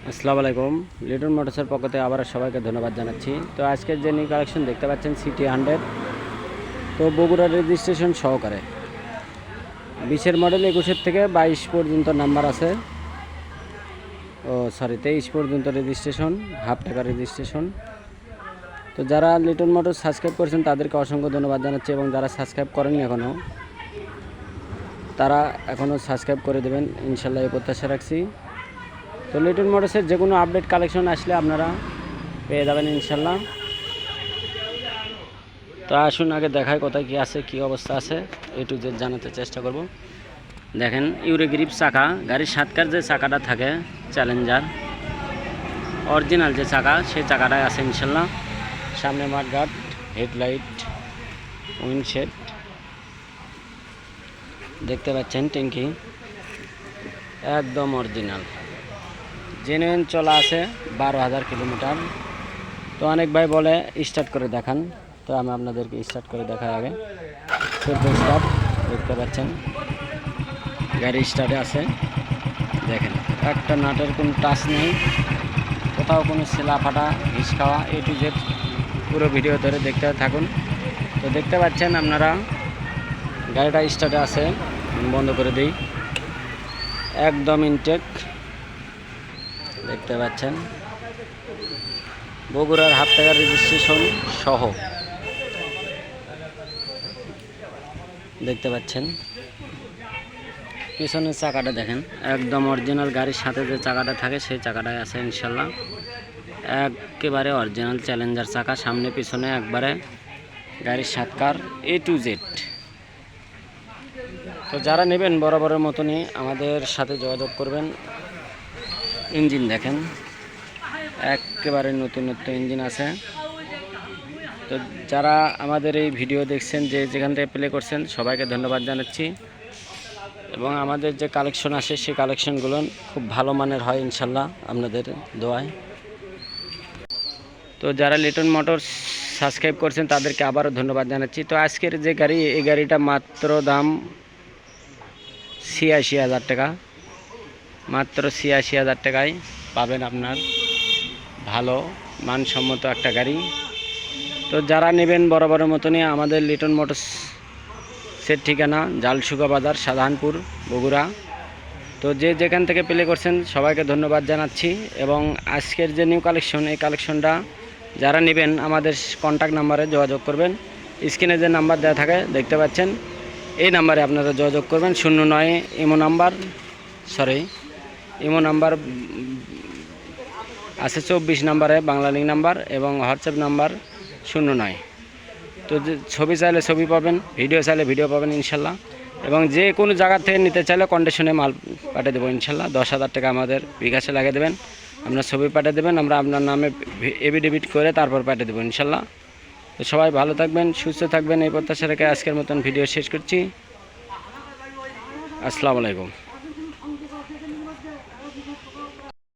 আসসালামু আলাইকুম। লিটন মোটরসের পক্ষ থেকে আবার সবাইকে ধন্যবাদ জানাচ্ছি। তো আজকের যে নিউ কালেকশন দেখতে পাচ্ছেন সিটি 100, তো বগুড়া রেজিস্ট্রেশন সহকারে 20-এর মডেল, 21-এর থেকে 22 পর্যন্ত নাম্বার আছে। 23 পর্যন্ত রেজিস্ট্রেশন, হাফ টাকা রেজিস্ট্রেশন। তো যারা লিটন মোটর সাবস্ক্রাইব করেছেন তাদেরকে অসংখ্য ধন্যবাদ জানাচ্ছি, এবং যারা সাবস্ক্রাইব করেননি এখনও, তারা এখনও সাবস্ক্রাইব করে দেবেন ইনশাল্লাহ, এই প্রত্যাশা রাখছি। তো লিটন মোটরসের যে কোনো আপডেট কালেকশন আসলে আপনারা পেয়ে যাবেন ইনশাল্লাহ। তো আসুন আগে দেখায় কোথায় কী আছে, কী অবস্থা আছে, এ টু জেড জানাতে চেষ্টা করব। দেখেন ইউরে গ্রিপ চাকা, গাড়ির সাতকার যে চাকাটা থাকে চ্যালেঞ্জার অরিজিনাল যে চাকা, সেই চাকাটাই আছে ইনশাল্লাহ। সামনে মাঠগার্ড, হেডলাইট, উইন্ডশেড দেখতে পাচ্ছেন, ট্যাঙ্কি একদম অরিজিনাল জেনুইন চলা আছে 12,000 কিলোমিটার। তো অনেক ভাই বলে স্টার্ট করে দেখান, তো আমি আপনাদেরকে স্টার্ট করে দেখাই আগে। স্টার্ট দেখতে পাচ্ছেন, গাড়ি স্টার্টে আছে। দেখেন একটা নাটের কোনো টাচ নেই, কোথাও কোনো সেলা ফাটা, ঘিস খাওয়া, এ টু জেড পুরো ভিডিও ধরে দেখতে থাকুন। তো দেখতে পাচ্ছেন আপনারা গাড়িটা স্টার্টে আছে, বন্ধ করে দিই, একদম ইনটেক দেখতে পাচ্ছেন। বগুড়ার হাফ টাকা রেজিস্ট্রেশন সহ দেখতে পাচ্ছেন। পিছনের চাকাটা দেখেন, একদম অরিজিনাল গাড়ির সাথে যে চাকাটা থাকে সেই চাকাটাই আছে ইনশাল্লাহ। একেবারে অরিজিনাল চ্যালেঞ্জার চাকা, সামনে পিছনে একবারে গাড়ির সাতকার এ টু জেড। তো যারা নেবেন বরাবরের মতনই আমাদের সাথে যোগাযোগ করবেন। ইঞ্জিন দেখেন, একেবারে নতুনত্ব ইঞ্জিন আছে। তো যারা আমাদের এই ভিডিও দেখছেন, যে যেখান থেকে প্লে করছেন, সবাইকে ধন্যবাদ জানাচ্ছি। এবং আমাদের যে কালেকশন আসে সেই কালেকশনগুলো খুব ভালো মানের হয় ইনশাল্লাহ, আপনাদের দোয়ায়। তো যারা লিটন মোটরস সাবস্ক্রাইব করছেন তাদেরকে আবারও ধন্যবাদ জানাচ্ছি। তো আজকের যে গাড়ি, এই গাড়িটা মাত্র দাম 86,000 টাকা, মাত্র 86,000 টাকায় পাবেন আপনার ভালো মানসম্মত একটা গাড়ি। তো যারা নেবেন বরাবরের মতনই আমাদের লিটন মোটরসের ঠিকানা জালসুগা বাজার, শাহজাহানপুর, বগুড়া। তো যে যেখান থেকে প্লে করছেন সবাইকে ধন্যবাদ জানাচ্ছি। এবং আজকের যে নিউ কালেকশন, এই কালেকশনটা যারা নেবেন আমাদের কন্ট্যাক্ট নাম্বারে যোগাযোগ করবেন। স্ক্রিনে যে নাম্বার দেওয়া থাকে দেখতে পাচ্ছেন, এই নাম্বারে আপনারা যোগাযোগ করবেন। 09 ইমো নাম্বার আছে, 24 নাম্বারে বাংলা লিঙ্ক নাম্বার, এবং হোয়াটসঅ্যাপ নাম্বার 09। তো ছবি চাইলে ছবি পাবেন, ভিডিও চাইলে ভিডিও পাবেন ইনশাল্লাহ। এবং যে কোনো জায়গা থেকে নিতে চাইলে কন্ডিশনে মাল পাঠিয়ে দেবো ইনশাল্লাহ। 10,000 টাকা আমাদের বিকাশে লাগিয়ে দেবেন, আপনার ছবি পাঠিয়ে দেবেন, আমরা আপনার নামে এফিডেভিট করে তারপর পাঠিয়ে দেবো ইনশাল্লাহ। তো সবাই ভালো থাকবেন, সুস্থ থাকবেন, এই প্রত্যাশা রেখে আজকের মতন ভিডিও শেষ করছি। আসসালামু আলাইকুম।